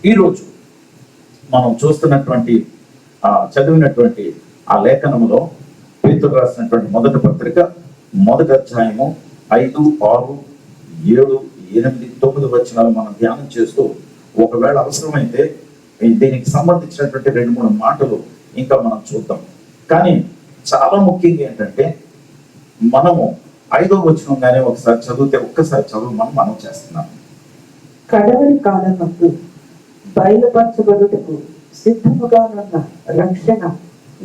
ఈరోజు మనం చూస్తున్నటువంటి చదివినటువంటి ఆ లేఖనములో పేతురు రాసినటువంటి మొదటి పత్రిక మొదటి అధ్యాయము 5, 6, 7, 8, 9 వచనాలు మనం ధ్యానం చేస్తూ ఒకవేళ అవసరమైతే దీనికి సంబంధించినటువంటి 2-3 మాటలు ఇంకా మనం చూద్దాం. కానీ చాలా ముఖ్యంగా ఏంటంటే మనము 5వ వచనం గానే ఒకసారి చదివితే ఒక్కసారి చదువు మనం చేస్తున్నాం. కడవరి కాలమందు బయలుపరచబడుటకు సిద్ధముగా ఉన్న రక్షణ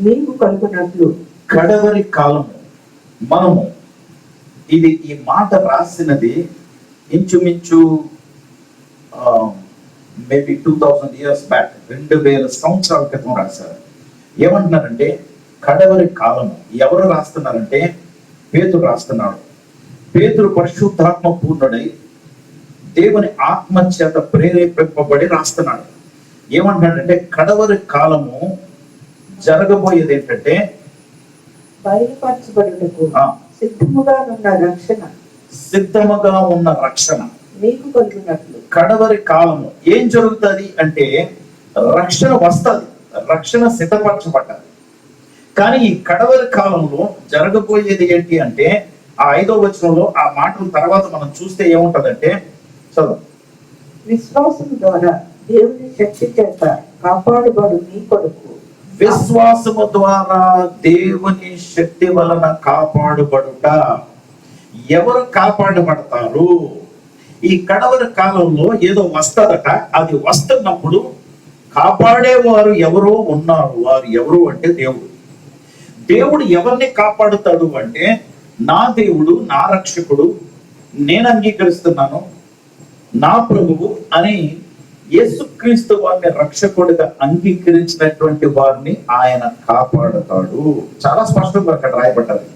మీకు కలుగునట్లు. కడవరి కాలము మనము ఈ మాట రాసినది ఇంచుమించు మేబీ 2000 years బ్యాక్, 2000 సంవత్సరాల క్రితం రాశారు. ఏమంటున్నారంటే కడవరి కాలము. ఎవరు రాస్తున్నారంటే పేతురు రాస్తున్నాడు. పేతురు పరిశుద్ధాత్మ పూర్ణుడై దేవుని ఆత్మ చేత ప్రేరేపింపబడి రాస్తున్నాడు. ఏమంటాడంటే కడవరి కాలము జరగబోయేది ఏంటంటే బయలుపరచబడుటకు సిద్ధముగా ఉన్న రక్షణ మీకు కలుగునట్లు. కడవరి కాలము ఏం జరుగుతుంది అంటే రక్షణ వస్తుంది, రక్షణ సిద్ధపరచబడ్డది. కానీ ఈ కడవరి కాలంలో జరగబోయేది ఏంటి అంటే ఆ 5వ వచనంలో ఆ మాటల తర్వాత మనం చూస్తే ఏముంటదంటే చదువు. విశ్వాసం ద్వారా దేవుని శక్తి చేత కాపాడబడు మీ కొరకు. విశ్వాసము ద్వారా దేవుని శక్తి వలన కాపాడుబడుట. ఎవరు కాపాడబడతారు? ఈ కడవరి కాలంలో ఏదో వస్తుందట. అది వస్తున్నప్పుడు కాపాడేవారు ఎవరో ఉన్నారు. వారు ఎవరు అంటే దేవుడు. దేవుడు ఎవరిని కాపాడుతాడు అంటే నా దేవుడు, నా రక్షకుడు, నేను అంగీకరిస్తున్నాను, నా ప్రభువు అని యేసుక్రీస్తు వారిని రక్షకుడిగా అంగీకరించినటువంటి వారిని ఆయన కాపాడుతాడు. చాలా స్పష్టంగా అక్కడ రాయబడ్డది.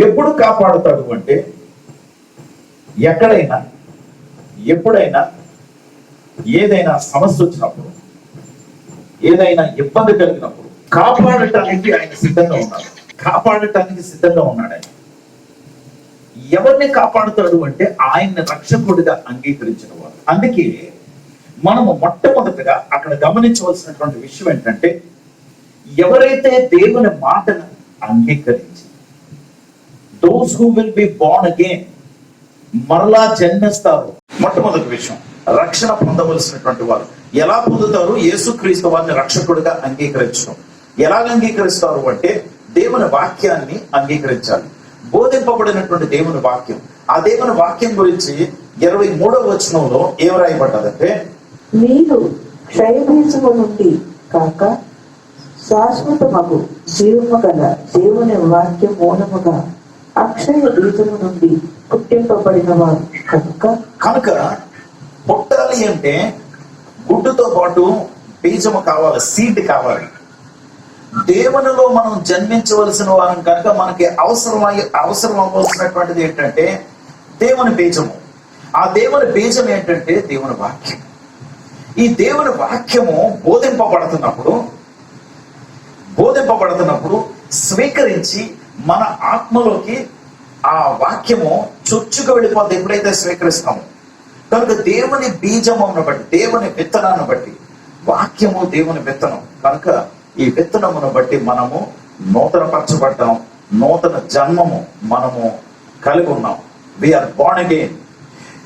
ఎప్పుడు కాపాడుతాడు అంటే ఎక్కడైనా, ఎప్పుడైనా, ఏదైనా సమస్య వచ్చినప్పుడు, ఏదైనా ఇబ్బంది కలిగినప్పుడు కాపాడటానికి ఆయన సిద్ధంగా ఉన్నాడు. కాపాడటానికి సిద్ధంగా ఉన్నాడు ఆయన. ఎవరిని కాపాడుతాడు అంటే ఆయన్ని రక్షకుడిగా అంగీకరించిన వారు. అందుకే మనము మొట్టమొదటిగా అక్కడ గమనించవలసినటువంటి విషయం ఏంటంటే ఎవరైతే దేవుని మాటను అంగీకరించి those who will be born again, మరలా జన్మిస్తారు. మొట్టమొదటి విషయం, రక్షణ పొందవలసినటువంటి వారు ఎలా పొందుతారు? యేసుక్రీస్తు వారిని రక్షకుడిగా అంగీకరించడం. ఎలా అంగీకరిస్తారు అంటే దేవుని వాక్యాన్ని అంగీకరించాలి. బోధింపబడినటువంటి దేవుని వాక్యం. ఆ దేవుని వాక్యం గురించి 23వ వచనంలో ఏం రాయబడ్డదంటే మీరు క్షయబీజము నుండి కాక శాశ్వతమగు జీవము గల దేవుని వాక్యం మూలముగా అక్షయ బీజము నుండి పుట్టింపబడిన వారు కనుక పుట్టాలి అంటే గుడ్డుతో పాటు బీజము కావాలి, సీడ్ కావాలి. దేవునిలో మనం జన్మించవలసిన వారం కనుక మనకి అవసరం అవ్వాల్సినటువంటిది ఏంటంటే దేవుని బీజము. ఆ దేవుని బీజం ఏంటంటే దేవుని వాక్యం. ఈ దేవుని వాక్యము బోధింపబడుతున్నప్పుడు స్వీకరించి మన ఆత్మలోకి ఆ వాక్యము చొచ్చుకు వెళ్ళిపోతే ఎప్పుడైతే స్వీకరిస్తామో, కనుక దేవుని బీజమును బట్టి, దేవుని విత్తనాన్ని బట్టి, వాక్యము దేవుని విత్తనం కనుక ఈ విత్తనమును బట్టి మనము నూతన పరచబడ్డాం, నూతన జన్మము మనము కలిగి ఉన్నాం. We are born again.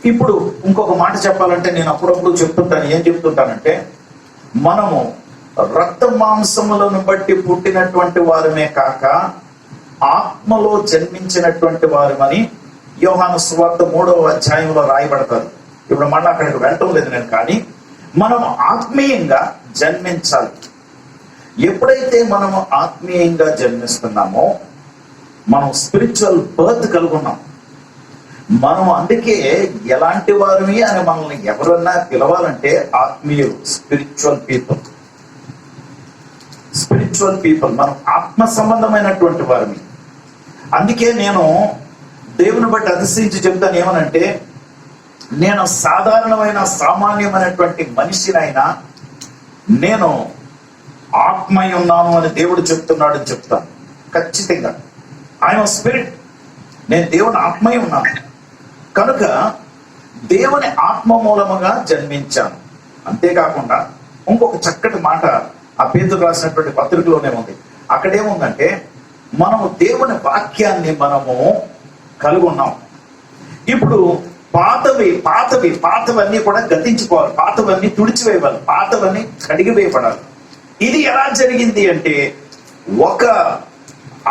ఇప్పుడు ఇంకొక మాట చెప్పాలంటే నేను అప్పుడప్పుడు చెప్తుంటాను. ఏం చెప్తుంటానంటే మనము రక్త మాంసములను బట్టి పుట్టినటువంటి వారమే కాక ఆత్మలో జన్మించినటువంటి వారమని యోహాను సువార్త 3వ అధ్యాయంలో రాయబడతారు. ఇప్పుడు మళ్ళీ అక్కడికి వెళ్ళటం లేదు నేను. కానీ మనము ఆత్మీయంగా జన్మించాలి. ఎప్పుడైతే మనము ఆత్మీయంగా జన్మిస్తున్నామో మనం స్పిరిచువల్ బర్త్ కలుగున్నాం. మనం అందుకే ఎలాంటి వారిని అని మనల్ని ఎవరన్నా పిలవాలంటే ఆత్మీయులు, స్పిరిచువల్ పీపుల్, మనం ఆత్మ సంబంధమైనటువంటి వారిని. అందుకే నేను దేవుని బట్టి అతిశయించి చెప్తాను. ఏమనంటే నేను సామాన్యమైనటువంటి మనిషినైనా నేను ఆత్మై ఉన్నాను అని దేవుడు చెప్తున్నాడు అని చెప్తాను ఖచ్చితంగా. ఆయన స్పిరిట్, నేను దేవుని ఆత్మై ఉన్నాను కనుక దేవుని ఆత్మ మూలముగా జన్మించాను. అంతేకాకుండా ఇంకొక చక్కటి మాట ఆ పేతురు రాసినటువంటి పత్రికలోనే ఉంది. అక్కడేముందంటే మనము దేవుని వాక్యాన్ని కలిగి ఉన్నాం. ఇప్పుడు పాతవన్నీ కూడా గతించుకోవాలి, పాతవన్నీ తుడిచివేయాలి, పాతవన్నీ కడిగివేయబడాలి. ఇది ఎలా జరిగింది అంటే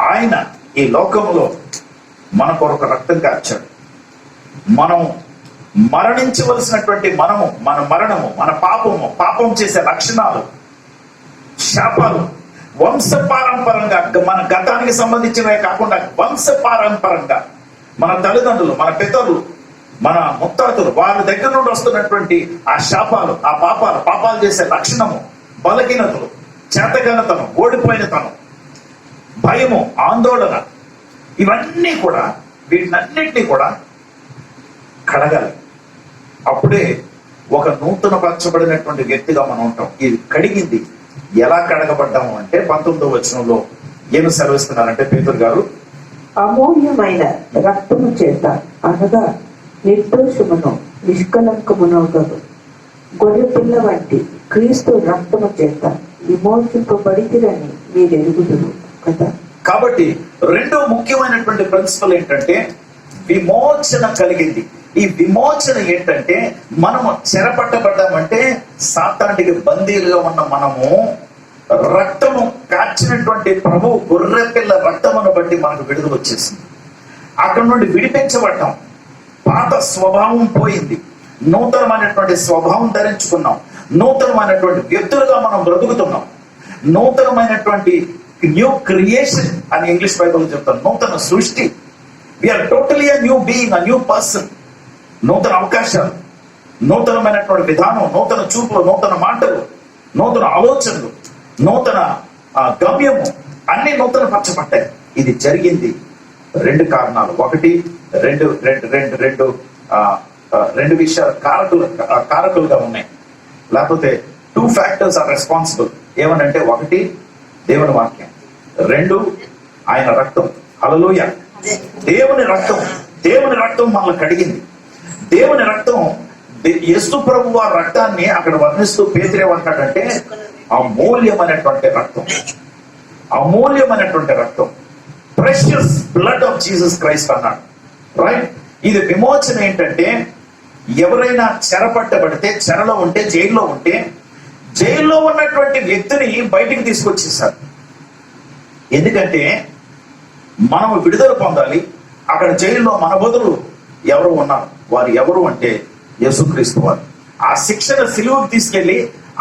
ఆయన ఈ లోకంలో మన కొరకు రక్తం కార్చాడు. మనం మరణించవలసినటువంటి మన మరణము, మన పాపం చేసే లక్షణాలు, శాపాలు వంశపారంపరంగా, మన గతానికి సంబంధించినవే కాకుండా వంశపారంపరంగా మన తల్లిదండ్రులు, మన పితరులు, మన ముత్తాతలు వారి దగ్గర నుండి వస్తున్నటువంటి ఆ శాపాలు, ఆ పాపాలు చేసే లక్షణము, బలహీనతలు, చేతగానతనం, ఓడిపోయినతనం, భయము, ఆందోళన, ఇవన్నీ కూడా వీటినన్నింటినీ కూడా కడగాలి. అప్పుడే ఒక నూతన పరచబడినటువంటి వ్యక్తిగా మనం ఉంటాం. ఇది కడిగింది. ఎలా కడగబడ్డాము అంటే 19వ వచనంలో ఏమి సెలవిస్తున్నారంటే పేతురు గారు, అమూల్యమైన రక్తము చేత అనగా నిర్దోషమును నిష్కలంకమునొకడు గొర్రె పిల్ల వంటి క్రీస్తు రక్తము చేత విమోచింపబడితిరని మీరు ఎరుగుదురు కదా. కాబట్టి రెండో ముఖ్యమైనటువంటి ప్రిన్సిపల్ ఏంటంటే విమోచన కలిగింది. ఈ విమోచన ఏంటంటే మనము చెరపట్టబడ్డామంటే సాతానికి బందీలుగా ఉన్న మనము రక్తము కార్చినటువంటి ప్రభు గొర్రె పిల్ల రక్తమును బట్టి మనకు విడుదల వచ్చేసింది. అక్కడ నుండి విడిపించబడ్డాం. పాత స్వభావం పోయింది, నూతనమైనటువంటి స్వభావం ధరించుకున్నాం. నూతనమైనటువంటి వ్యక్తులుగా మనం బ్రతుకుతున్నాం. నూతనమైనటువంటి న్యూ క్రియేషన్ అని ఇంగ్లీష్ బైబిల్ చెప్తాం. నూతన సృష్టి. We are totally a new being, a new person. నూతన అవకాశాలు, నూతనమైనటువంటి విధానం, నూతన చూపులు, నూతన మాటలు, నూతన ఆలోచనలు, నూతన గమ్యము అన్ని నూతన పరచబడ్డాయి. ఇది జరిగింది రెండు కారణాలు. ఒకటి రెండు విషయాలు కారకులుగా ఉన్నాయి. లేకపోతే 2 factors ఆర్ రెస్పాన్సిబుల్. ఏమనంటే ఒకటి దేవుని వాక్యం, 2 ఆయన రక్తం. హల్లెలూయా. దేవుని రక్తం మనల్ని కడిగింది. దేవుని రక్తం, యేసు ప్రభువు వారి రక్తాన్ని అక్కడ వర్ణిస్తూ పేతురు ఏమంటాడంటే అమూల్యమైనటువంటి రక్తం, precious blood of Jesus Christ అన్నాడు. రైట్. ఇది విమోచన ఏంటంటే ఎవరైనా చెరపట్టబడితే, చెరలో ఉంటే, జైల్లో ఉన్నటువంటి వ్యక్తిని బయటికి తీసుకొచ్చేసారు. ఎందుకంటే మనం విడుదల పొందాలి. అక్కడ జైల్లో మన బదులు ఎవరు ఉన్నారు? వారు ఎవరు అంటే యేసుక్రీస్తు వారు. ఆ శిక్షను సిలువకు తీసుకెళ్లి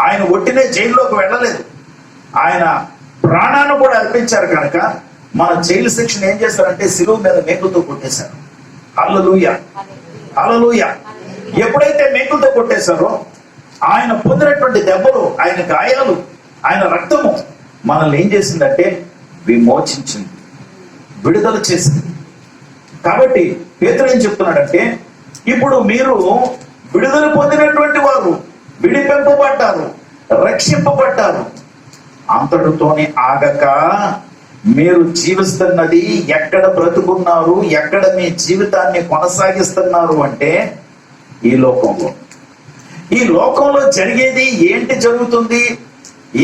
ఆయన ఒట్టినే జైల్లోకి వెళ్ళలేదు, ఆయన ప్రాణాన్ని కూడా అర్పించారు. కనుక మన జైలు శిక్షను ఏం చేశారంటే సిలువ మీద మేకులతో కొట్టేశారు. హల్లెలూయా, హల్లెలూయా. ఎప్పుడైతే మేకులతో కొట్టేశారో ఆయన పొందినటువంటి దెబ్బలు, ఆయన గాయాలు, ఆయన రక్తము మనల్ని ఏం చేసిందంటే విమోచించింది, విడుదల చేసింది. కాబట్టి పేతురు ఏం చెప్తున్నాడంటే ఇప్పుడు మీరు విడుదల పొందినటువంటి వారు, విడిపింపబడ్డారు, రక్షింపబడ్డారు. అంతటితోనే ఆగక మీరు జీవిస్తున్నది, ఎక్కడ బ్రతుకున్నారు, ఎక్కడ మీ జీవితాన్ని కొనసాగిస్తున్నారు అంటే ఈ లోకంలో జరిగేది ఏంటి, జరుగుతుంది,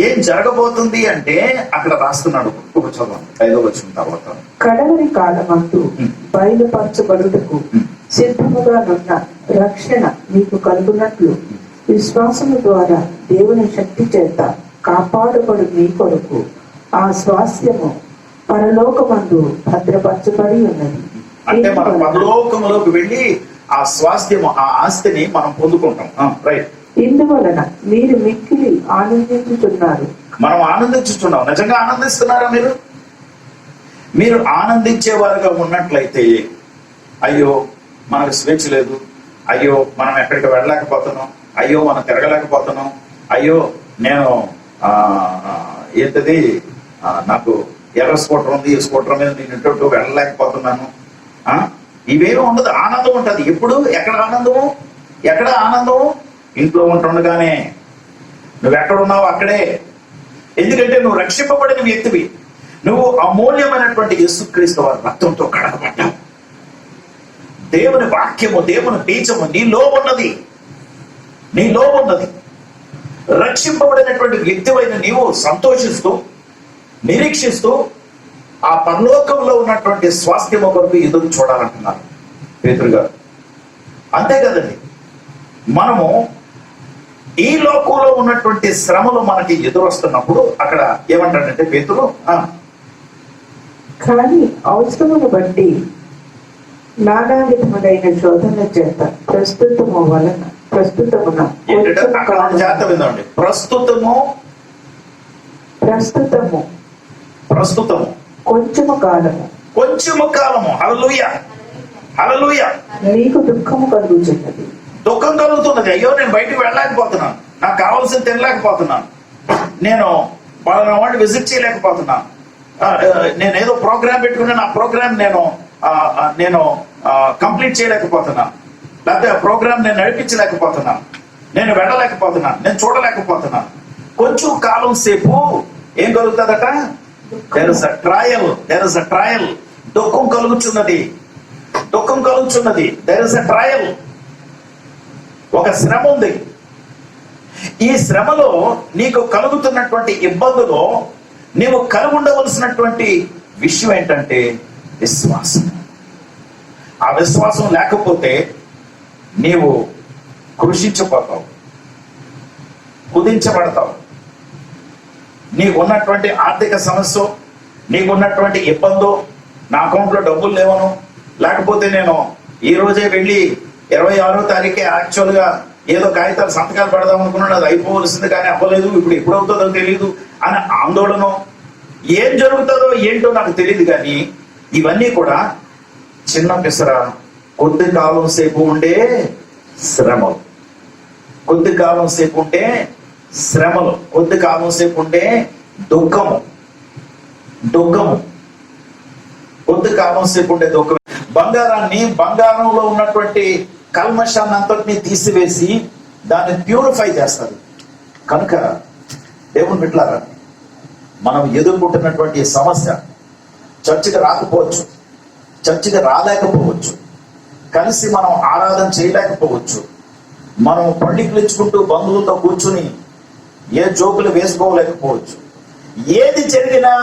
ఏం జరగబోతుంది అంటే అక్కడ రాస్తున్నాడు. ఒక చదవండి 5వ వచనం తర్వాత. కడవరి కాలమందు బయలుపరచబడుటకు సిద్ధముగా నున్న రక్షణ మీకు కలుగునట్లు విశ్వాసము ద్వారా దేవుని శక్తి చేత కాపాడబడు మీ కొరకు ఆ స్వాస్థ్యము పరలోకమందు భద్రపరచబడి ఉన్నది. అంటే మనం పరలోకములోకి వెళ్ళి ఆ స్వాస్థ్యము, ఆ ఆస్తిని మనం పొందుకుంటాం. రైట్. ఇందువలన మీరు మిక్కిలి ఆనందించుతున్నారు. మనం ఆనందించుతున్నాం. నిజంగా ఆనందిస్తున్నారా? మీరు ఆనందించేవారుగా ఉన్నట్లయితే అయ్యో మనకు స్వేచ్ఛ లేదు, అయ్యో మనం ఎక్కడికి వెళ్ళలేకపోతున్నాం, అయ్యో మనం తిరగలేకపోతున్నాం, అయ్యో నేను ఏంటది నాకు ఎర్ర స్కూటర్ ఉంది, ఈ స్కూటర్ మీద నేను ఇంటూ వెళ్ళలేకపోతున్నాను, ఇవేమీ ఉండదు. ఆనందం ఉంటుంది. ఎప్పుడు? ఎక్కడ ఆనందము? ఇంట్లో ఉంటుండగానే. నువ్వు ఎక్కడున్నావు అక్కడే. ఎందుకంటే నువ్వు రక్షింపబడిన వ్యక్తివి. నువ్వు అమూల్యమైనటువంటి యేసుక్రీస్తు వారి రక్తంతో కడగబడ్డావు. దేవుని వాక్యము, దేవుని బీజము నీలో ఉన్నది. రక్షింపబడినటువంటి వ్యక్తివైన నీవు సంతోషిస్తూ నిరీక్షిస్తూ ఆ పరలోకంలో ఉన్నటువంటి స్వాస్థ్యము కొరకు ఎదురు చూడాలంటున్నారు పేతురు గారు. అంతే కదండి, మనము ఈ లోకంలో ఉన్నటువంటి శ్రమలు మనకి ఎదురొస్తున్నప్పుడు అక్కడ ఏమంటాడంటే పేతురు, కానీ అవసరమును బట్టి నానా విధములైన శోధన చేత ప్రస్తుతమున జాగ్రత్త విందండి. ప్రస్తుతము కొంచెము కాలము హల్లెలూయా హల్లెలూయా నీకు దుఃఖము కలుగుతున్నది. దుఃఖం కలుగుతున్నది. అయ్యో, నేను బయటకు వెళ్ళలేకపోతున్నాను, నాకు కావాల్సింది తినలేకపోతున్నాను, నేను వాళ్ళ వాడిని విజిట్ చేయలేకపోతున్నాను, నేను ఏదో ప్రోగ్రామ్ పెట్టుకున్నాను, ఆ ప్రోగ్రామ్ నేను కంప్లీట్ చేయలేకపోతున్నాను, లేకపోతే ఆ ప్రోగ్రామ్ నేను నడిపించలేకపోతున్నాను, నేను వెళ్ళలేకపోతున్నాను, నేను చూడలేకపోతున్నాను. కొంచెం కాలం సేపు ఏం కలుగుతుందట? There is a trial. దుఃఖం కలుగుచున్నది. There is a trial. ఒక శ్రమ ఉంది. ఈ శ్రమలో నీకు కలుగుతున్నటువంటి ఇబ్బందులో నీవు కలిగి ఉండవలసినటువంటి విషయం ఏంటంటే విశ్వాసం. ఆ విశ్వాసం లేకపోతే నీవు కృషించిపోతావు, కుదించబడతావు. నీకున్నటువంటి ఆర్థిక సమస్య, నీకున్నటువంటి ఇబ్బందో, నా అకౌంట్లో డబ్బులు లేవను, లేకపోతే నేను ఈ రోజే వెళ్ళి 26వ తారీఖే యాక్చువల్గా ఏదో కాగితాలు సంతకాలు పెడదాం అనుకున్నాను, అది అయిపోవలసింది కానీ అవ్వలేదు, ఇప్పుడు ఎప్పుడు అవుతుందో తెలియదు అని ఆందోళన, ఏం జరుగుతుందో ఏంటో నాకు తెలియదు. కానీ ఇవన్నీ కూడా చిన్న పిసర కొద్ది కాలం సేపు ఉండే శ్రమలు, కొద్ది కాలం సేపు ఉండే శ్రమలు, కొద్ది కాలం సేపు ఉండే దుఃఖము, కొద్ది కాలం సేపు ఉండే దుఃఖం. బంగారంలో ఉన్నటువంటి కల్మషాన్ని అంతటినీ తీసివేసి దాన్ని ప్యూరిఫై చేస్తారు. కనుక దేవుని బిడ్డలారా, మనం ఎదుర్కొంటున్నటువంటి సమస్య చర్చికి రాకపోవచ్చు, చర్చికి రాలేకపోవచ్చు, కలిసి మనం ఆరాధన చేయలేకపోవచ్చు, మనం పండికలు ఇచ్చుకుంటూ బంధువులతో కూర్చుని ఏ జోకులు వేసుకోలేకపోవచ్చు. ఏది జరిగినా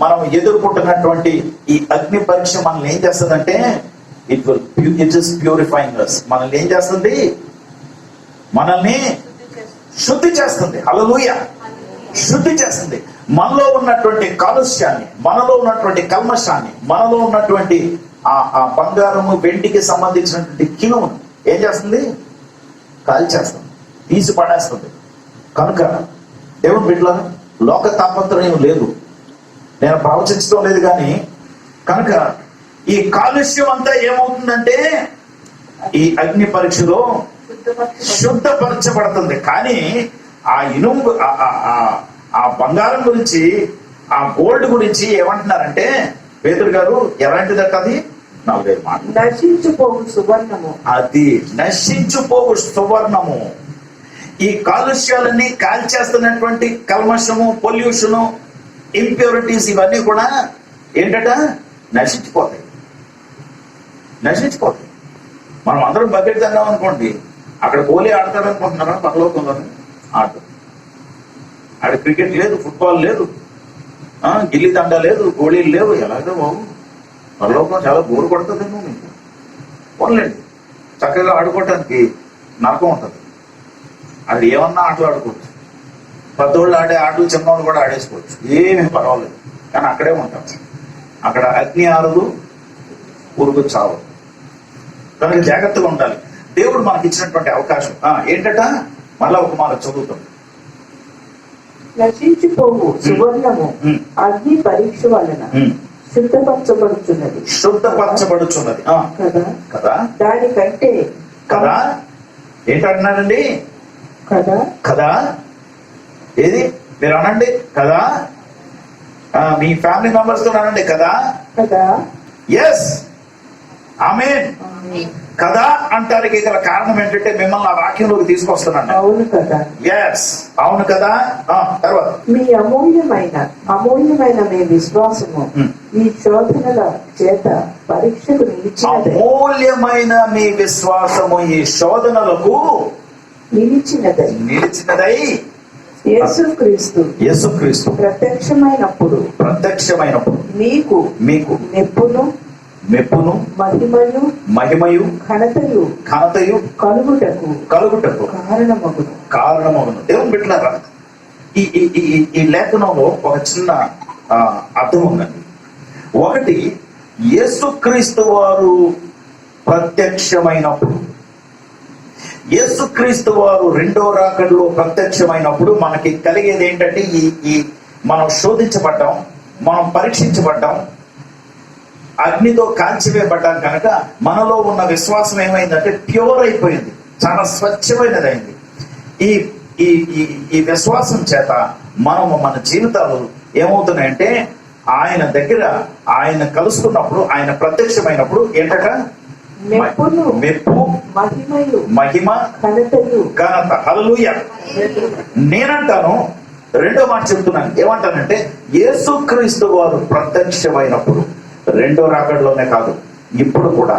మనం ఎదుర్కొంటున్నటువంటి ఈ అగ్ని పరీక్ష మనల్ని ఏం చేస్తుందంటే ఇట్ ఇస్ ప్యూరిఫైయింగ్ us. మనల్ని ఏం చేస్తుంది? మనల్ని శుద్ధి చేస్తుంది. హల్లెలూయా, శుద్ధి చేస్తుంది. మనలో ఉన్నటువంటి కాలుష్యాన్ని, మనలో ఉన్నటువంటి కల్మషాన్ని, మనలో ఉన్నటువంటి ఆ బంగారము వెండికి సంబంధించినటువంటి కినును ఏం చేస్తుంది? కాల్చేస్తుంది, తీసి పడేస్తుంది. కనుక దేవుని బిడ్డలారా, లోక తాపత్రయం లేదు, నేను ప్రవచించడం లేదు. కానీ కనుక ఈ కాలుష్యం అంతా ఏమవుతుందంటే ఈ అగ్ని పరీక్షలో శుద్ధపరచబడుతుంది. కానీ ఆ ఇనుము, ఆ బంగారం గురించి, ఆ గోల్డ్ గురించి ఏమంటున్నారంటే పేతురు గారు, ఎలాంటిదట అది? 45 మాటలు. నశించిపోవు సువర్ణము. అది నశించిపోవు సువర్ణము. ఈ కాలుష్యాలన్నీ కాల్చేస్తున్నటువంటి కల్మషము, పొల్యూషను, ఇంప్యూరిటీస్, ఇవన్నీ కూడా ఏంటట? నశించిపోతాయి. మనం అందరం బకెట్ తిన్నాం అనుకోండి, అక్కడ కోహ్లీ ఆడతాడు అనుకుంటున్నారా? పరలోకంలో ఆట, ఆడ క్రికెట్ లేదు, ఫుట్బాల్ లేదు, గిల్లి దండ లేదు, గోళీలు లేవు. ఎలాగో బాబు, పరలోకం చాలా బోరు కొడుతుందేమో మీకు. పోన్లేండి, చక్కగా ఆడుకోవటానికి నరకం ఉంటుంది. అది ఏమన్నా ఆటలు ఆడుకోవచ్చు, పెద్దోళ్ళు ఆడే ఆటలు చిన్నవాళ్ళు కూడా ఆడేసుకోవచ్చు, ఏమీ పర్వాలేదు. కానీ అక్కడే ఉంటాం. అక్కడ అగ్ని ఆరదు, పురుగు చావు. కనుక జాగ్రత్తగా ఉండాలి. దేవుడు మనకి ఇచ్చినటువంటి అవకాశం ఏంటట? మళ్ళా ఒక మాట చదువుతాం. నశించిపోవు సువర్ణము అగ్ని పరీక్ష వలన శుద్ధపరచబడుచున్నది కదా. దానికంటే కదా ఏంటంటున్నారండి? కదా ఏది? మీరు అనండి కదా. మీ ఫ్యామిలీ మెంబర్స్ తో అనండి కదా. ఎస్, ఆమేన్. కదా అంటానికి గల కారణం ఏంటంటే మిమ్మల్ని ఆ వాక్యంలోకి తీసుకొస్తున్నాను. అవును కదా. ఎస్, అవును కదా. తర్వాత మీ అమూల్యమైన మీ విశ్వాసము ఈ శోధనల చేత పరీక్షకు నిలిచినది. అమూల్యమైన మీ విశ్వాసము ఈ శోధనలకు నిలిచినదై యేసుక్రీస్తు ప్రత్యక్షమైనప్పుడు మీకు మెప్పును మహిమయు ఘనతయు కలుగుటకు కారణమగును. దేవుని బిడ్డలారా, ఈ లేఖనంలో ఒక చిన్న అర్థం ఉందండి. ఒకటి, యేసుక్రీస్తు వారు ప్రత్యక్షమైనప్పుడు, యేసుక్రీస్తు వారు రెండో రాకడలో ప్రత్యక్షమైనప్పుడు మనకి కలిగేది ఏంటంటే ఈ మనం శోధించబడ్డాం, మనం పరీక్షించబడ్డాం, అగ్నితో కాల్చివేయబడ్డాం. కనుక మనలో ఉన్న విశ్వాసం ఏమైందంటే ప్యూర్ అయిపోయింది, చాలా స్వచ్ఛమైనది అయింది. ఈ ఈ ఈ విశ్వాసం చేత మనము మన జీవితాలు ఏమవుతున్నాయంటే ఆయన దగ్గర ఆయన కలుసుకున్నప్పుడు, ఆయన ప్రత్యక్షమైనప్పుడు ఏంటట మెప్పు మహిమ ఘనత. హల్లెలూయా. నేనంటాను, రెండో మాట చెప్తున్నాను, ఏమంటానంటే యేసుక్రీస్తు వారు ప్రత్యక్షమైనప్పుడు, రెండో రాకడలోనే కాదు, ఇప్పుడు కూడా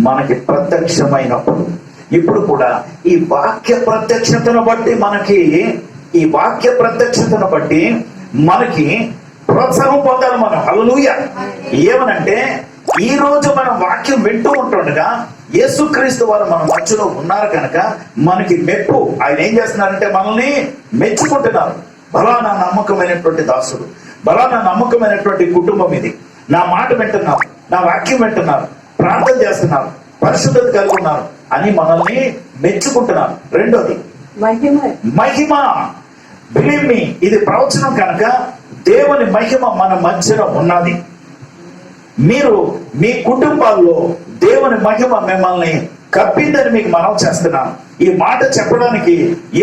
మనకి ప్రత్యక్షమైనప్పుడు, ఇప్పుడు కూడా ఈ వాక్య ప్రత్యక్షతను బట్టి మనకి ప్రోత్సాహం పొందాలి మనం. హల్లెలూయా. ఏమనంటే ఈ రోజు మనం వాక్యం వింటూ ఉంటుండగా యేసుక్రీస్తు వారు మన మధ్యలో ఉన్నారు కనుక మనకి మెప్పు. ఆయన ఏం చేస్తున్నారంటే మనల్ని మెచ్చుకుంటున్నారు. బలా నా నమ్మకమైనటువంటి దాసుడు, బలా నా నమ్మకమైనటువంటి కుటుంబం ఇది, నా మాట వింటున్నారు, నా వాక్యం వింటున్నారు, ప్రార్థన చేస్తున్నారు, పరిశుద్ధత కలిగి ఉన్నారు అని మనల్ని మెచ్చుకుంటున్నారు. రెండోది మహిమ. బిలీవ్ మీ, ఇది ప్రవచనం కనుక దేవుని మహిమ మన మధ్యలో ఉన్నది. మీరు మీ కుటుంబాల్లో దేవుని మహిమ మిమ్మల్ని కప్పిందని మీకు మనం చేస్తున్నాను. ఈ మాట చెప్పడానికి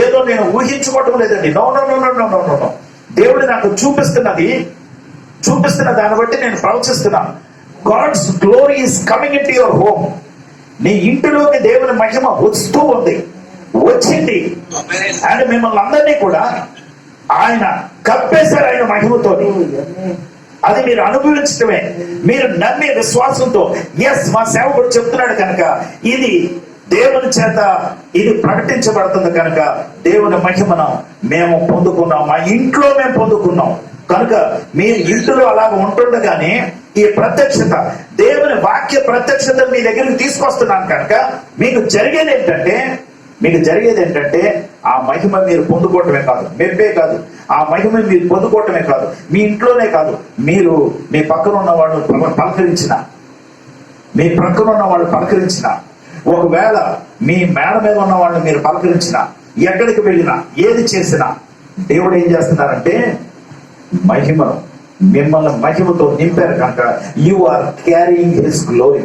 ఏదో నేను ఊహించుకోవడం లేదండి. No no no no no no no. దేవుడు నాకు చూపిస్తున్న దాన్ని బట్టి నేను ప్రవచిస్తున్నాను. God's glory is coming into your home. నీ ఇంటిలోకి దేవుని మహిమ వస్తూ ఉంది, వచ్చింది. అండ్ మిమ్మల్ని అందరినీ కూడా ఆయన కప్పేశారు ఆయన మహిమతో. అది మీరు అనుభవించడమే, మీరు నమ్మే విశ్వాసంతో. ఎస్, మా సేవకుడు చెప్తున్నాడు కనుక ఇది దేవుని చేత ఇది ప్రకటించబడుతుంది కనుక దేవుని మహిమను మేము పొందుకున్నాం, మా ఇంట్లో మేము పొందుకున్నాం. కనుక మీరు ఇంట్లో అలాగ ఉంటుండగానే ఈ ప్రత్యక్షత, దేవుని వాక్య ప్రత్యక్షత మీ దగ్గరికి తీసుకొస్తున్నాను కనుక మీకు జరిగేది ఏంటంటే ఆ మహిమ మీరు పొందుకోవటమే కాదు, మెప్పే కాదు, ఆ మహిమ మీరు పొందుకోవటమే కాదు, మీ ఇంట్లోనే కాదు, మీరు మీ పక్కన ఉన్న వాళ్ళు పలకరించిన, ఒకవేళ మీ మేడ మీద ఉన్న వాళ్ళు మీరు పలకరించిన, ఎక్కడికి వెళ్ళినా ఏది చేసినా దేవుడు ఏం చేస్తున్నారంటే మహిమను, మిమ్మల్ని మహిమతో నింపారు కనుక you are carrying his glory.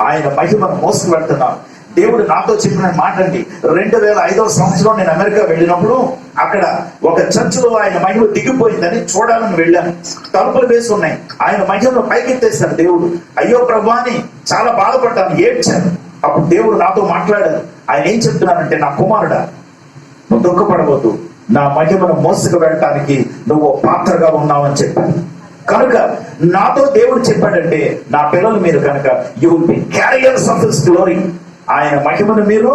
ఆయన మహిమను మోసుకు వెళ్తున్నారు. దేవుడు నాతో చెప్పిన మాట అండి, 2005వ సంవత్సరం నేను అమెరికా వెళ్ళినప్పుడు అక్కడ ఒక చర్చిలో ఆయన మహిమ దిగిపోయిందని చూడాలని వెళ్ళాను. తలుపులు వేసి ఉన్నాయి, ఆయన మహిమను పైకెత్తేశారు దేవుడు. అయ్యో ప్రభు అని చాలా బాధపడ్డాను, ఏడ్చాను. అప్పుడు దేవుడు నాతో మాట్లాడారు. ఆయన ఏం చెప్తున్నానంటే, నా కుమారుడా, నువ్వు దుఃఖపడవద్దు, నా మహిమను మోసుకు వెళ్ళటానికి నువ్వు పాత్రగా ఉన్నావని చెప్పాను. కనుక నాతో దేవుడు చెప్పాడంటే, నా పిల్లలు మీరు కనుక you will be carriers of his glory. ఆయన మహిమను మీరు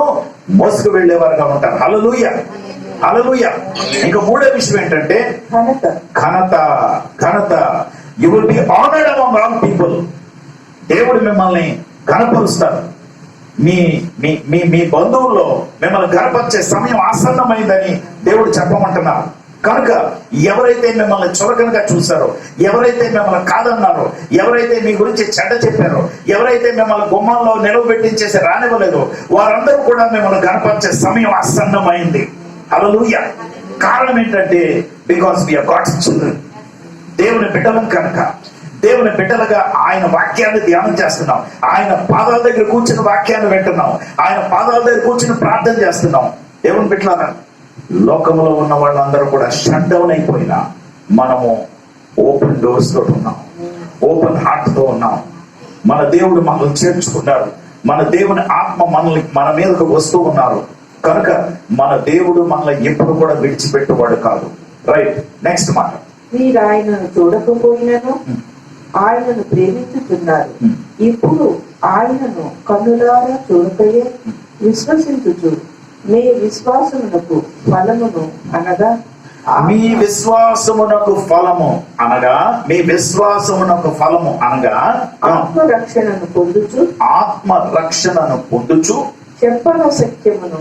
మోసుకు వెళ్ళేవారుగా ఉంటారు. హల్లెలూయా, హల్లెలూయా. ఇంకా మూడో విషయం ఏంటంటే ఘనత. You will be honoured among all people. దేవుడు మిమ్మల్ని ఘనపరుస్తారు. మీ మీ మీ మీ బంధువుల్లో మిమ్మల్ని ఘనపరిచే సమయం ఆసన్నమైందని దేవుడు చెప్పమంటున్నారు. కనుక ఎవరైతే మిమ్మల్ని చులకనగా చూశారో, ఎవరైతే మిమ్మల్ని కాదన్నారో, ఎవరైతే మీ గురించి చెడ్డ చెప్పారో, ఎవరైతే మిమ్మల్ని గుమ్మంలో నిలవబెట్టించేసి రానివ్వలేదో, వారందరూ కూడా మిమ్మల్ని గణపరిచే సమయం ఆసన్నమైంది. హల్లెలూయా. కారణం ఏంటంటే because we are God's children. దేవుని బిడ్డలం కనుక, దేవుని బిడ్డలుగా ఆయన వాక్యాన్ని ధ్యానం చేస్తున్నాం, ఆయన పాదాల దగ్గర కూర్చుని వాక్యాన్ని వింటున్నాం, ఆయన పాదాల దగ్గర కూర్చుని ప్రార్థన చేస్తున్నాం. దేవుని బిడ్డలారా, లోకంలో ఉన్న వాళ్ళందరూ కూడా షట్ డౌన్ అయిపోయినా మనము ఓపెన్ డోర్స్ తోటి ఉన్నాం, ఓపెన్ హార్ట్ తో ఉన్నాం. మన దేవుడు మనల్ని చేర్చుకున్నారు, మన దేవుని ఆత్మ మన మీదకు వస్తూ ఉన్నారు. కనుక మన దేవుడు మనల్ని ఎప్పుడు కూడా విడిచిపెట్టేవాడు కాదు. రైట్, నెక్స్ట్ మాట. మీరు ఆయనను చూడకపోయినను ఆయనను ప్రేమించుతున్నారు, ఇప్పుడు ఆయనను కన్నులారా చూడకయే విశ్వసించుచు మీ విశ్వాసమునకు ఫలమును అనగా మీ విశ్వాసమునకు ఫలము అనగా, మీ విశ్వాసమునకు ఫలము అనగా ఆత్మరక్షణను పొందుచు, ఆత్మ రక్షణను పొందుచు, చెప్పన సత్యమును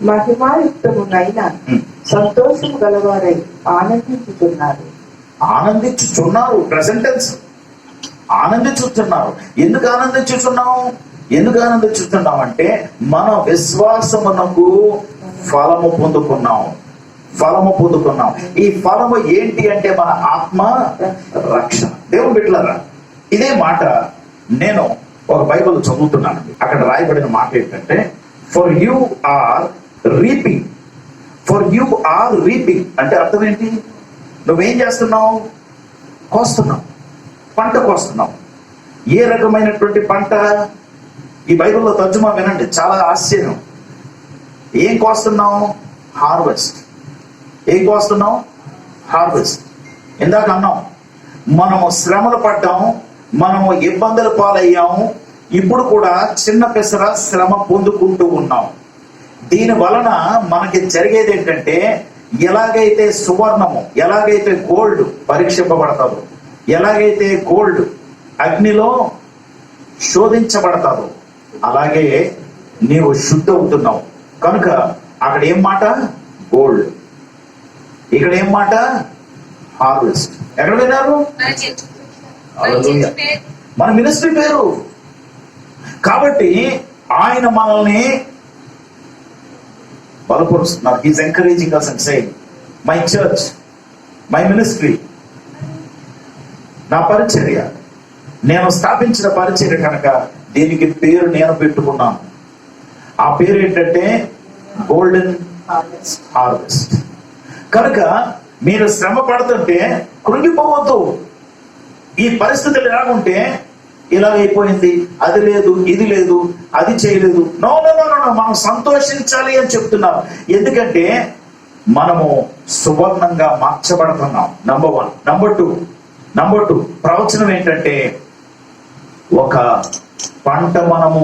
మహిమాయుక్తమునైన సంతోషము గలవారై ఆనందించుతున్నారు. ఆనందించుచున్నారు. Present tense. ఆనందించుతున్నారు. ఎందుకు ఆనందించుచున్నావు? ఎందుకు ఆనందించుతున్నాం అంటే మన విశ్వాసమునకు ఫలము పొందుకున్నాం. ఫలము పొందుకున్నాం. ఈ ఫలము ఏంటి అంటే మన ఆత్మ రక్షణ. దేవుని బిడ్డలారా, ఇదే మాట నేను ఒక బైబిల్ చదువుతున్నాను. అక్కడ రాయబడిన మాట ఏంటంటే, for you are reaping. For you are reaping అంటే అర్థం ఏంటి? నువ్వేం చేస్తున్నావు? కోస్తున్నావు. పంట కోస్తున్నావు. ఏ రకమైనటువంటి పంట? ఈ బైబిల్లో తర్జుమా వినండి, చాలా ఆశ్చర్యం. ఏం కోస్తున్నావు? హార్వెస్ట్. ఏం కోస్తున్నావు? హార్వెస్ట్. ఇందాక అన్నాం, మనము శ్రమలు పడ్డాము, మనము ఇబ్బందులు పాలయ్యాము, ఇప్పుడు కూడా చిన్న పెసర శ్రమ పొందుకుంటూ ఉన్నాం. దీని వలన మనకి జరిగేది ఏంటంటే, ఎలాగైతే సువర్ణము, ఎలాగైతే గోల్డ్ పరీక్షింపబడతాదో, ఎలాగైతే గోల్డ్ అగ్నిలో శోధించబడతాదో, అలాగే నీవు శుద్ధ అవుతున్నావు. కనుక అక్కడ ఏం మాట? గోల్డ్. ఇక్కడ ఏం మాట? హార్వెస్ట్. ఎక్కడ విన్నారు? మన మినిస్ట్రీ పేరు. కాబట్టి ఆయన మనల్ని బలపరుస్తున్నారు. He's encouraging us and saying, my church, my ministry, నా పరిచర్య, నేను స్థాపించిన పరిచర్య కనుక దీనికి పేరు నేను పెట్టుకున్నాను. ఆ పేరు ఏంటంటే గోల్డెన్ హార్వెస్ట్. కనుక మీరు శ్రమ పడుతుంటే కృంగిపోవద్దు. ఈ పరిస్థితులు ఎలాగుంటే, ఇలాగైపోయింది, అది లేదు, ఇది లేదు, అది చేయలేదు, నో నో నో నో, మనం సంతోషించాలి అని చెప్తున్నాం. ఎందుకంటే మనము సువర్ణంగా మార్చబడుతున్నాం. నంబర్ 1. నంబర్ టూ ప్రవచనం ఏంటంటే, ఒక పంట మనము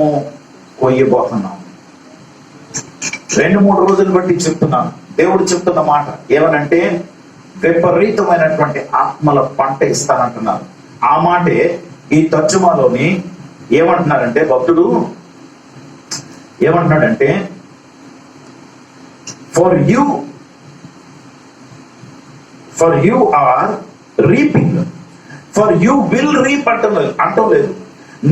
కొయ్యబోతున్నాం. 2-3 రోజులు బట్టి చెప్తున్నాను. దేవుడు చెప్తున్న మాట ఏమనంటే, విపరీతమైనటువంటి ఆత్మల పంట ఇస్తానంటున్నారు. ఆ మాటే ఈ తర్జుమాలోని ఏమంటున్నారంటే, భక్తుడు ఏమంటున్నాడంటే, for you are reaping, for you will reap అంటం లేదు.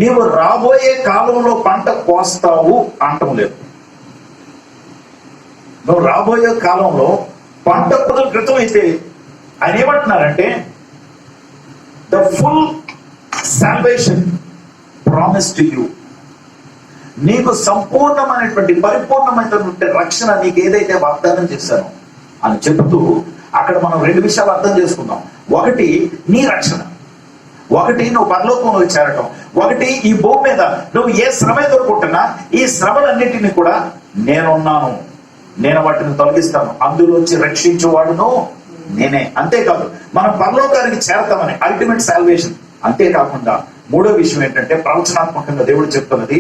నీవు రాబోయే కాలంలో పంట కోస్తావు అంటం లేదు. నువ్వు రాబోయే కాలంలో పంట పొదల క్రితం అయితే ఆయన ఏమంటున్నారంటే, the full salvation promise to you. నీకు సంపూర్ణమైనటువంటి పరిపూర్ణమైనటువంటి రక్షణ నీకు ఏదైతే వాగ్దానం చేశానో అని చెబుతూ, అక్కడ మనం 2 విషయాలు అర్థం చేసుకుందాం. ఒకటి నీ రక్షణ, ఒకటి నువ్వు పరలోకంలో చేరటం, ఒకటి ఈ భూమి మీద నువ్వు ఏ శ్రమ ఎదుర్కొంటున్నా ఈ శ్రమలన్నిటిని కూడా నేనున్నాను, నేను వాటిని తొలగిస్తాను, అందులోంచి రక్షించేవాడును నేనే. అంతేకాదు మనం పరలోకానికి చేరతామని అల్టిమేట్ సాల్వేషన్. అంతేకాకుండా 3వ విషయం ఏంటంటే, ప్రవచనాత్మకంగా దేవుడు చెప్తున్నది,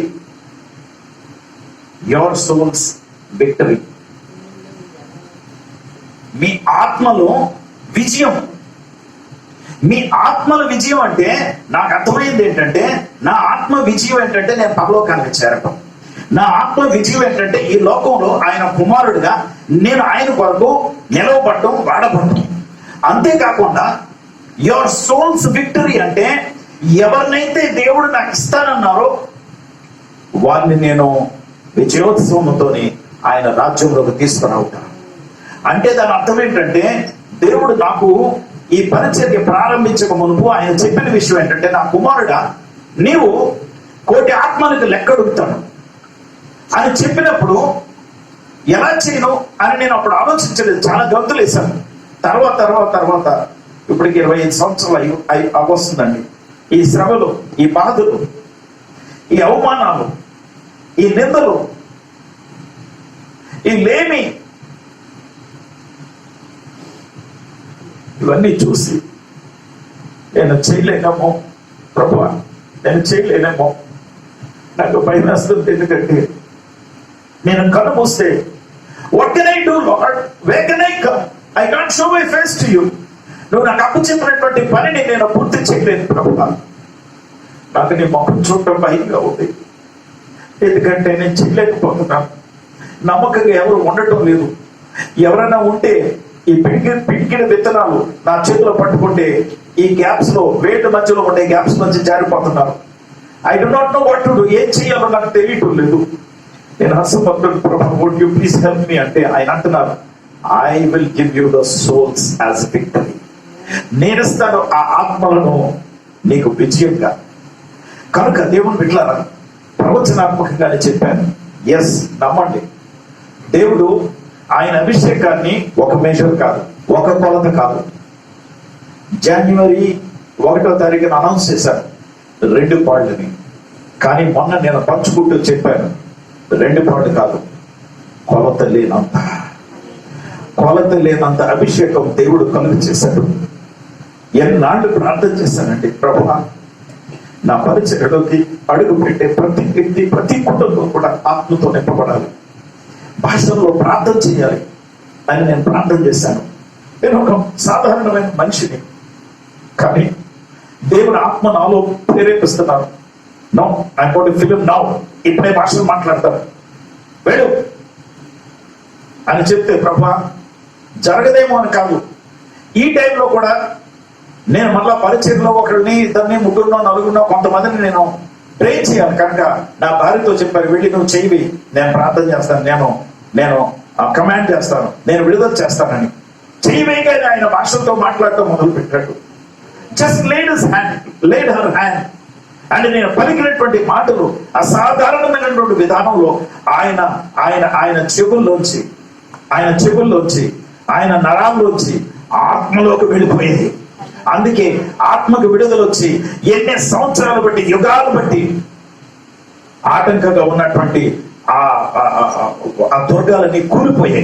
యువర్ సోల్స్ విక్టరీ. మీ ఆత్మలో విజయం. మీ ఆత్మల విజయం అంటే నాకు అర్థమైంది ఏంటంటే, నా ఆత్మ విజయం ఏంటంటే నేను పరలోకానికి చేరటం. నా ఆత్మ విజయం ఏంటంటే ఈ లోకంలో ఆయన కుమారుడిగా నేను ఆయన కొరకు నిలవబడటం, వాడబడటం. అంతేకాకుండా యువర్ సోల్స్ విక్టరీ అంటే ఎవరినైతే దేవుడు నాకు ఇస్తానన్నారో వారిని నేను విజయోత్సవంతోని ఆయన రాజ్యంలోకి తీసుకురావుతాను. అంటే దాని అర్థం ఏంటంటే, దేవుడు నాకు ఈ పరిచర్య ప్రారంభించక మునుపు ఆయన చెప్పిన విషయం ఏంటంటే, నా కుమారుడా నీవు 1,000,000 ఆత్మలకు లెక్కడుగుతాను అని చెప్పినప్పుడు ఎలా చేయను అని నేను అప్పుడు ఆలోచించలేదు. చాలా గంతులు వేశాను. తర్వాత ఇప్పటికి 25 సంవత్సరాలు వస్తుందండి. ఈ శ్రమలు, ఈ బాధలు, ఈ అవమానాలు, ఈ నిందలు, ఈ లేమి, ఇవన్నీ చూసి నేను చేయలేనేమో ప్రభువా, నేను చేయలేనేమో, నాకు భయం వేస్తుంది. ఎందుకంటే నేను కన్ను మూస్తే what can I do, Lord? Where can I come? I can't show my face to you. నువ్వు నాకు అప్పచెప్పినటువంటి పనిని నేను పూర్తి చేయలేను ప్రభువా. నాకు నీ మొహం చూడటం భయంగా ఉంది, ఎందుకంటే నేను చేయలేకపోతున్నాను. నమ్మకంగా ఎవరు ఉండటం లేదు. ఎవరైనా ఉంటే ఈ పిడికిన విత్తనాలు నా చేతిలో పట్టుకుంటే ఈ గ్యాప్స్ లో, వేటి మధ్యలో ఉండే గ్యాప్స్ నుంచి జారిపోతున్నారు. I do not know what to do. ఏం చేయాలో నాకు తెలియటం లేదు. నేను అసమర్థుడు ప్రభు, would you please help me అంటే ఆయన అంటున్నారు, I will give you the souls as victory. నేను ఇస్తాను ఆ ఆత్మలను నీకు విజయంగా. కనుక దేవుని బిడ్డలారా, ప్రవచనాత్మకంగానే చెప్పాను. ఎస్, నమ్మండి. దేవుడు ఆయన అభిషేకాన్ని ఒక మెజర్ కాదు, ఒక కొలత కాదు. జనవరి 1వ తారీఖున అనౌన్స్ చేశారు 2 పాళ్ళని. కానీ మొన్న నేను పంచుకుంటూ చెప్పాను, 2 పాళ్ళు కాదు, కొలత లేనంత అభిషేకం దేవుడు కలుగు చేశాడు. ఎన్నాళ్ళు ప్రార్థన చేశానండి, ప్రభువా నా పరిచర్యలోకి అడుగు పెట్టే ప్రతి వ్యక్తి, ప్రతి కుటుంబం కూడా ఆత్మతో నింపబడాలి, భాషలో ప్రార్థన చేయాలి అని నేను ప్రార్థన చేశాను. నేను ఒక సాధారణమైన మనిషిని, కానీ దేవుని ఆత్మ నాలో ప్రేరేపిస్తున్నాను. No, I got to film now, ఇప్పుడే భాషలు మాట్లాడతాను వెళ్ళు అని చెప్తే, ప్రభువా జరగదేమో అని కాదు, ఈ టైంలో కూడా నేను మళ్ళా పరిచయంలో ఒకరిని, 2, 3, 4 కొంతమందిని నేను ప్రే చేయాలి. కనుక నా భార్యతో చెప్పారు, వెళ్ళి నువ్వు చెయ్యి, నేను ప్రార్థన చేస్తాను, నేను కమాండ్ చేస్తాను, నేను విడుదల చేస్తానని. చేయవేగానే ఆయన భాషలతో మాట్లాడటం మొదలు పెట్టాడు. జస్ట్ laid her hand అంటే నేను పలికినటువంటి మాటలు అసాధారణమైనటువంటి విధానంలో ఆయన చెవుల్లోంచి, ఆయన నరాల్లోంచి ఆత్మలోకి వెళ్ళిపోయేది. అందుకే ఆత్మకు విడుదల వచ్చి ఎన్ని సంవత్సరాలు బట్టి, యుగాలు బట్టి ఆటంకంగా ఉన్నటువంటి ఆ దుర్గాలన్నీ కూలిపోయి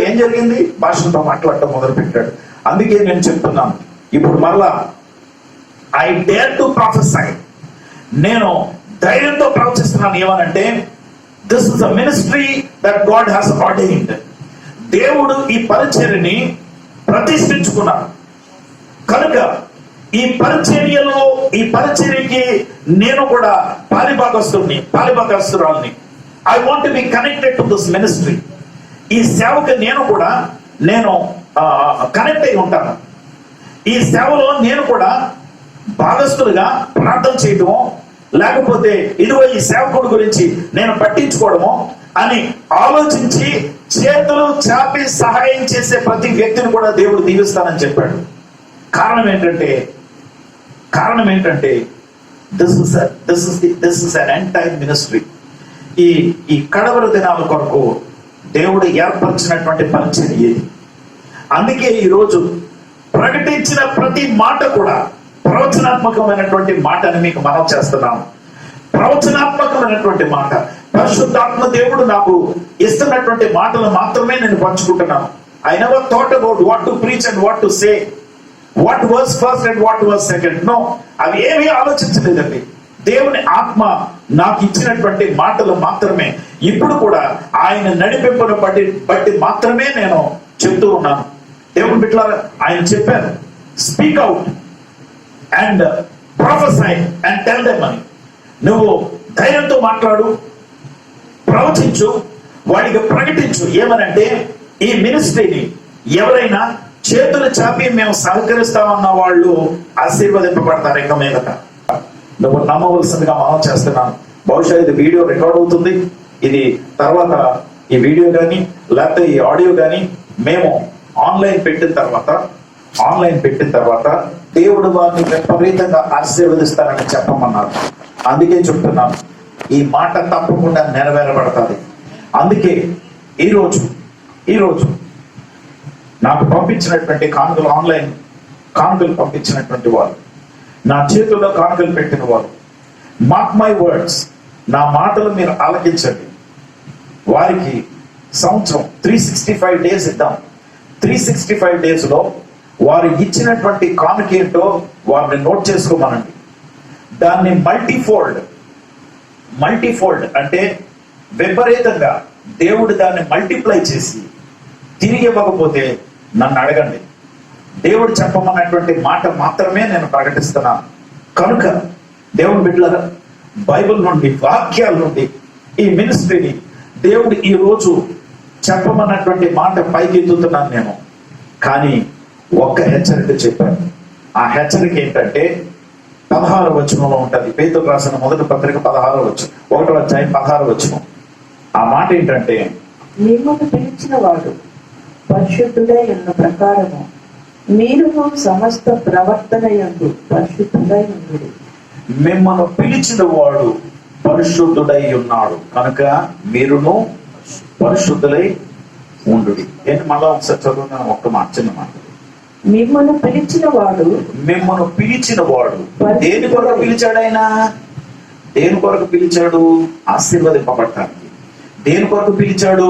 ఏం జరిగింది, భాషలతో మాట్లాడటం మొదలు పెట్టాడు. అందుకే నేను చెప్తున్నాను, ఇప్పుడు మరలా ఐ డేర్ టు ప్రొఫెసై, నేను ధైర్యంతో ప్రవచిస్తున్నాను. ఏమనంటే, this is a ministry that God has ordained. దేవుడు ఈ పరిచర్యని ప్రతిష్ఠించుకున్నాడు. కనుక ఈ పరిచర్యకి నేను కూడా పాలిభాగస్తురాల్ని. I want to be connected to this ministry. ఈ సేవకి నేను కనెక్ట్ అయి ఉంటాను. ఈ సేవలో నేను కూడా భాగస్తులుగా ప్రార్థన చేయటమో, లేకపోతే ఇదిగో ఈ సేవకుడు గురించి నేను పట్టించుకోవడమో అని ఆలోచించి చేతులు చాపి సహాయం చేసే ప్రతి వ్యక్తిని కూడా దేవుడు దీవిస్తానని చెప్పాడు. కారణం ఏంటంటే this is an end time ministry. ఈ కడవర దినాల కొరకు దేవుడు ఏర్పరిచినటువంటి పరిచయం ఏది. అందుకే ఈరోజు ప్రకటించిన ప్రతి మాట కూడా ప్రవచనాత్మకమైనటువంటి మాటని మీకు మనం చేస్తున్నాను. ప్రవచనాత్మకమైనటువంటి మాట, పరిశుద్ధాత్మ దేవుడు నాకు ఇస్తున్నటువంటి మాటలు మాత్రమే నేను పంచుకుంటున్నాను. I never thought about what to preach and what to say, what was first and what was second. No, అవి ఏమీ ఆలోచించలేదండి. దేవుని ఆత్మ నాకు ఇచ్చినటువంటి మాటలు మాత్రమే, ఇప్పుడు కూడా ఆయన నడిపింపును బట్టి మాత్రమే నేను చెప్తూ ఉన్నాను. దేవుని బిడ్డలారా, ఆయన చెప్పారు, speak out and prophesy and tell them అని. నువ్వు ధైర్యంతో మాట్లాడు, ప్రవచించు, వాడికి ప్రకటించు. ఏమనంటే, ఈ మినిస్ట్రీని ఎవరైనా చేతులు చాపి మేము సహకరిస్తామన్న వాళ్ళు ఆశీర్వదింపబడతారు. ఇంకా మీదట నువ్వు నమ్మవలసిందిగా మనం చేస్తున్నాను. బహుశా ఇది వీడియో రికార్డ్ అవుతుంది. ఇది తర్వాత ఈ వీడియో కానీ లేకపోతే ఈ ఆడియో కానీ మేము ఆన్లైన్ పెట్టిన తర్వాత దేవుడు వారిని విపరీతంగా ఆశీర్వదిస్తారని చెప్పమన్నారు. అందుకే చెప్తున్నాను, ఈ మాట తప్పకుండా నెరవేరబడతాది. అందుకే ఈరోజు నాకు పంపించినటువంటి కానుకలు, ఆన్లైన్ కానుకలు పంపించినటువంటి వారు, నా చేతుల్లో కానుకలు పెట్టిన వారు, మార్క్ మై వర్డ్స్, నా మాటలు మీరు ఆలకించండి. వారికి సంవత్సరం 365 డేస్ ఇద్దాం. 365 డేస్ లో వారు ఇచ్చినటువంటి కానుక ఏంటో వారిని నోట్ చేసుకోమనండి. దాన్ని మల్టీఫోల్డ్ అంటే విపరీతంగా దేవుడు దాన్ని మల్టిప్లై చేసి తిరిగి ఇవ్వకపోతే నన్ను అడగండి. దేవుడు చెప్పమన్నటువంటి మాట మాత్రమే నేను ప్రకటిస్తున్నాను. కనుక దేవుని బిడ్డలారా, బైబిల్ నుండి, వాక్యాల నుండి ఈ మినిస్ట్రీని దేవుడు ఈ రోజు చెప్పమన్నటువంటి మాట పైకి ఎత్తుతున్నాను నేను. కానీ ఒక్క హెచ్చరిక చెప్పాను. ఆ హెచ్చరిక ఏంటంటే 16వ వచనంలో ఉంటుంది. పేతురు రాసిన మొదటి పత్రిక 16వ వచనం, 1వ అధ్యాయం 16వ వచనం. ఆ మాట ఏంటంటే, మిమ్మల్ని పిలిచిన వాడు పరిశుద్ధుడై ఉన్న ప్రకారము మీరును సమస్త ప్రవర్తన యందు పరిశుద్ధుడై ఉండుడి. మిమ్మల్ని పిలిచిన వాడు పరిశుద్ధుడై ఉన్నాడు కనుక మీరును పరిశుద్ధులై ఉండుడి. ఏంటి మళ్ళా ఒకసారి చదువుతున్నాను, ఒక్క మాట, చిన్న మాట. మిమ్మల్ని పిలిచిన వాడు దేని కొరకు పిలిచాడు? ఆయన దేని కొరకు పిలిచాడు? ఆశీర్వదింపబడటానికి. దేని కొరకు పిలిచాడు?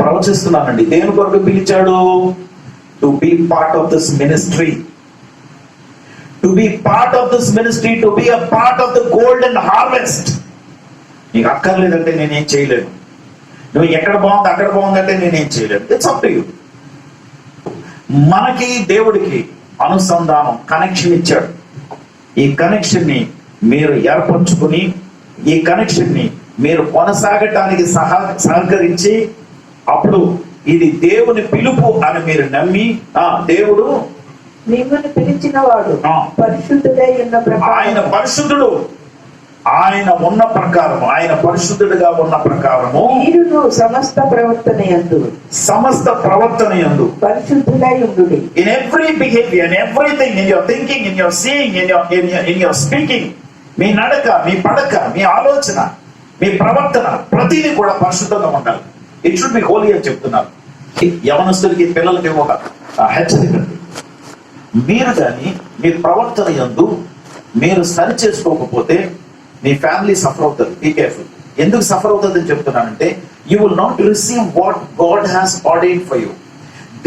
ప్రవచిస్తున్నానండి. దేని కొరకు పిలిచాడు? To be part of this ministry, to be part of this ministry, to be a part of the golden harvest. నీకు అక్కర్లేదంటే నేనేం చేయలేను. నువ్వు ఎక్కడ బాగుంది అక్కడ బాగుందంటే నేనేం చేయలేను. It's up to you. మనకి దేవుడికి అనుసంధానం, కనెక్షన్ ఇచ్చాడు. ఈ కనెక్షన్ ని మీరు ఏర్పరచుకుని, ఈ కనెక్షన్ ని మీరు కొనసాగటానికి సహకరించి, అప్పుడు ఇది దేవుని పిలుపు అని మీరు నమ్మి, దేవుడు మిమ్మల్ని పిలిచిన వాడు పరిశుద్ధుడై ఉన్న ప్రకారం, ఆయన పరిశుద్ధుడు, ఆయన ఉన్న ప్రకారము, ఆయన పరిశుద్ధుడిగా ఉన్న ప్రకారము మీరును సమస్త ప్రవర్తన యందు పరిశుద్ధులై ఉండుడి. In every behavior, in everything, in your thinking, in your seeing, in your speaking, మీ నడక, మీ పడక, మీ ఆలోచన, మీ ప్రవర్తన, ప్రతిదీ కూడా పరిశుద్ధంగా ఉండాలి. ఇట్ షుడ్ బి హోలీ అని చెప్తున్నారు. యవనస్తులకి, పిల్లలకి ఒక హెచ్చరిక. మీరు కానీ మీ ప్రవర్తన యందు మీరు సరి చేసుకోకపోతే మీ ఫ్యామిలీ సఫర్ అవుతుంది. Be careful. ఎందుకు సఫర్ అవుతుంది అని చెప్తున్నానంటే, you will not receive what God has ordained for you.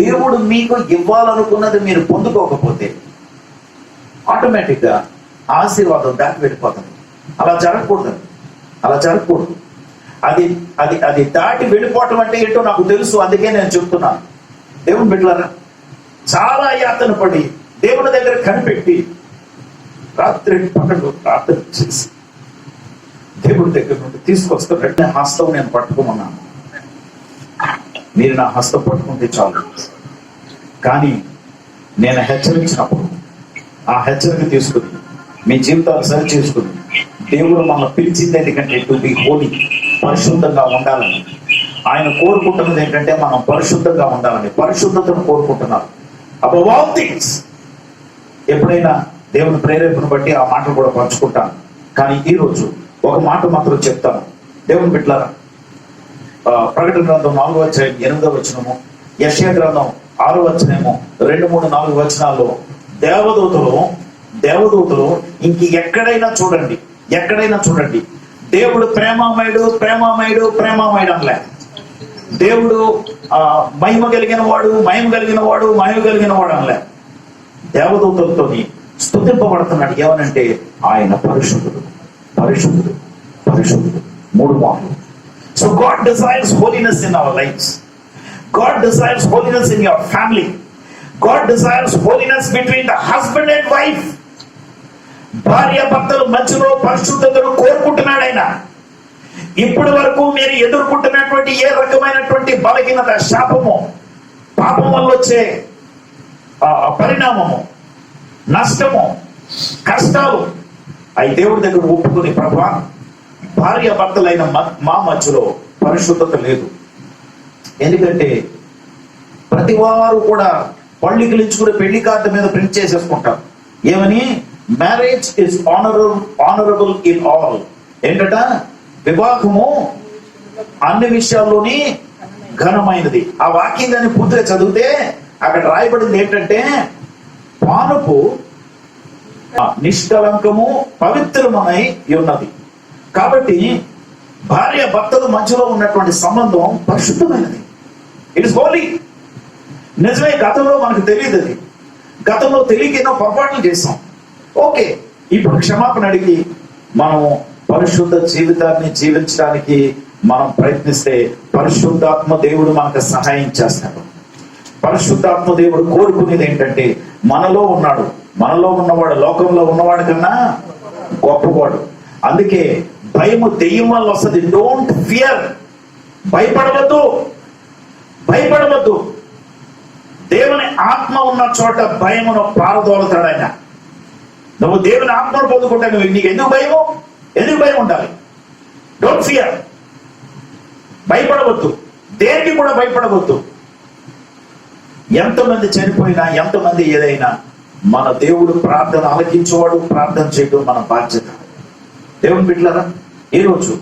దేవుడు మీకు ఇవ్వాలనుకున్నది మీరు పొందుకోకపోతే ఆటోమేటిక్ గా ఆశీర్వాదం దాటి వెళ్ళిపోతుంది. అలా జరగకూడదు. అది అది అది దాటి వెళ్ళిపోవటం అంటే ఏంటో నాకు తెలుసు. అందుకే నేను చెప్తున్నాను. దేవుని బిడ్డలారా, చాలా యాతన పడి దేవుని దగ్గర కనిపెట్టి రాత్రి పగలు ప్రార్థన చేసి దేవుడి దగ్గర నుండి తీసుకొస్తున్నట్టు హస్తం నేను పట్టుకోమన్నాను. మీరు నా హస్తం పట్టుకుంటే చాలు. కానీ నేను హెచ్చరించినప్పుడు ఆ హెచ్చరిక తీసుకుని మీ జీవితాలు సరి చేసుకుని, దేవుడు మనల్ని పిలిచింది ఎందుకంటే టు బి హోలీ, పరిశుద్ధంగా ఉండాలని. ఆయన కోరుకుంటున్నది ఏంటంటే మనం పరిశుద్ధంగా ఉండాలని, పరిశుద్ధతను కోరుకుంటున్నారు. Above all things. ఎప్పుడైనా దేవుని ప్రేరేపణ బట్టి ఆ మాటలు కూడా పంచుకుంటాను. కానీ ఈ రోజు ఒక మాట మాత్రం చెప్తాను. దేవుని బిడ్డలారా, ప్రకటన గ్రంథం 4వ అధ్యాయం 8వ వచనము, యెషయా గ్రంథం 6వ అధ్యాయము 2, 3, 4 వచనాల్లో దేవదూతలు ఇంక ఎక్కడైనా చూడండి దేవుడు ప్రేమామయుడు అనలే. దేవుడు మహిమ కలిగిన వాడు అనలే. దేవదూతలతోని స్తుతింపబడుతున్నాడు. ఏమనంటే ఆయన పరిశుద్ధుడు. 3 మార్లు. So God desires holiness in our lives. God desires holiness in your family. God desires holiness between the husband and wife. భార్య భర్తల మధ్యలో పరిశుద్ధతను కోరుకుంటున్నాడు ఆయన. ఇప్పటి వరకు మీరు ఎదుర్కొంటున్నటువంటి ఏ రకమైనటువంటి బలహీనత, శాపము, పాపం వల్ల వచ్చే పరిణామము, నష్టము, కష్టాలు అవి దేవుడి దగ్గర ఒప్పుకుని, ప్రభా భార్య భర్తలైన మా మధ్యలో పరిశుద్ధత లేదు. ఎందుకంటే ప్రతి వారు కూడా పళ్ళు గిలించుకుని పెళ్లి కార్డు మీద ప్రింట్ చేసేసుకుంటారు. ఏమని? Marriage is honourable in all. ఏంటట? వివాహము అన్ని విషయాల్లోని ఘనమైనది. ఆ వాక్యం దాన్ని పూర్తిగా చదివితే అక్కడ రాయబడింది ఏంటంటే, పానుపు నిష్కలంకము పవిత్రమై ఉన్నది. కాబట్టి భార్య భర్తల మధ్యలో ఉన్నటువంటి సంబంధం పరిశుద్ధమైనది. It is Holi. నిజమే, గతంలో మనకు తెలియదు. అది గతంలో తెలియక ఎన్నో పొరపాట్లు చేసాం. ఓకే, ఇప్పుడు క్షమాపణ అడిగి మనం పరిశుద్ధ జీవితాన్ని జీవించడానికి మనం ప్రయత్నిస్తే పరిశుద్ధాత్మ దేవుడు మనకు సహాయం చేస్తాడు. పరిశుద్ధాత్మ దేవుడు కోరుకునేది ఏంటంటే మనలో ఉన్నాడు, మనలో ఉన్నవాడు లోకంలో ఉన్నవాడు కన్నా గొప్పవాడు. అందుకే భయము దెయ్యం వల్ల వస్తుంది. డోంట్ ఫియర్, భయపడవద్దు, భయపడవద్దు. దేవుని ఆత్మ ఉన్న చోట భయమును పారదోలతాడు ఆయన. నువ్వు దేవుని ఆత్మను పొందుకుంటే నీకు ఎందుకు భయము, ఎందుకు భయం ఉండాలి? డోంట్ ఫియర్, భయపడవద్దు, దేనికి కూడా భయపడవద్దు. ఎంతమంది చనిపోయినా, ఎంతమంది ఏదైనా, మన దేవుడు ప్రార్థన ఆలకించేవాడు. ప్రార్థన చేయడం మన బాధ్యత. దేవుని బిడ్డలారా, ఈరోజు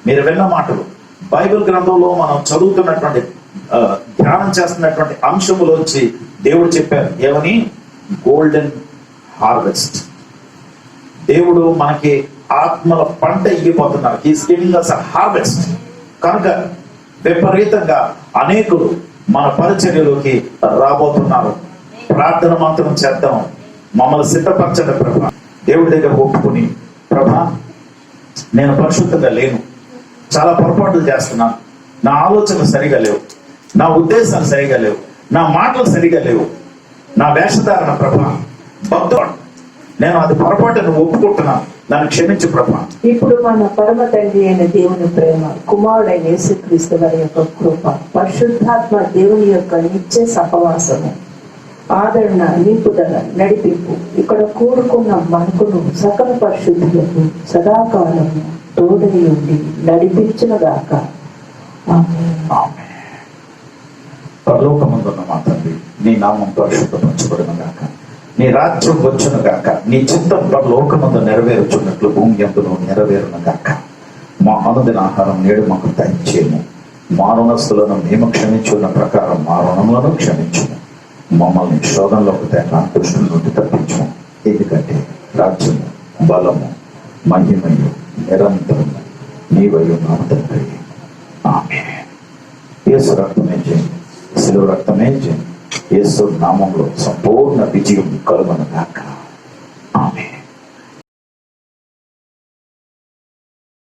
మీరు విన్న మాటలు బైబిల్ గ్రంథంలో మనం చదువుతున్నటువంటి ధ్యానం చేస్తున్నటువంటి అంశములోంచి దేవుడు చెప్పారు ఏమని? Golden harvest. దేవుడు మనకి ఆత్మల పంట ఇవ్వబోతున్నారు. He's giving us a harvest. కనుక విపరీతంగా అనేకులు మన పరిచర్యలోకి రాబోతున్నారు. ప్రార్థన మాత్రం చేద్దాం. మమ్మల్ని సిద్ధపరచండి ప్రభా. దేవుడి దగ్గర ఒప్పుకుని, ప్రభా నేను పరిశుద్ధంగా లేను, చాలా పొరపాట్లు చేస్తున్నాను, నా ఆలోచనలు సరిగా లేవు, నా ఉద్దేశాలు సరిగా లేవు, నా మాటలు సరిగా లేవు, నా వేషధారణ ప్రభా భక్తుడు, నేను అది పొరపాటును ఒప్పుకుంటున్నాను, నన్ను క్షమించు ప్రభా. ఇప్పుడు మన పరమ తండ్రి అయిన దేవుని ప్రేమ, కుమారుడైన యేసుక్రీస్తు వారి యొక్క కృప, పరిశుద్ధాత్మ దేవుని యొక్క నిత్య సహవాసము, ఆదరణ, నింపుదల, నడిపింపు ఇక్కడ కూడుకున్న మనకును సకల పరిశుద్ధులకు సదాకాలము తోడై ఉండి నడిపించునుగాక. ఆమేన్. పరలోకమందున్న మా తండ్రి, నీ నామం పరిశుద్ధపరచబడును గాక, నీ రాజ్యం వచ్చును గాక, నీ చిత్తం పరలోకమందు నెరవేరుచున్నట్లు భూమి యందును నెరవేరును గాక. మా అనుదిన ఆహారం నేడు మాకు దయచేయము. మా రుణస్తులను మేము క్షమించున్న ప్రకారం మా రుణములను క్షమించుము. మమ్మల్ని శోధనలోకి తేక దుష్టుల నుండి తప్పించుము. ఎందుకంటే రాజ్యము, బలము, మహిమయు నిరంతరము నీవై ఉన్నాము తండ్రి. ఆమేన్. యేసు రక్తమే జయం, శిలువ రక్తమే జయం. యేసు నామంలో సంపూర్ణ విజయం కలుగును గాక.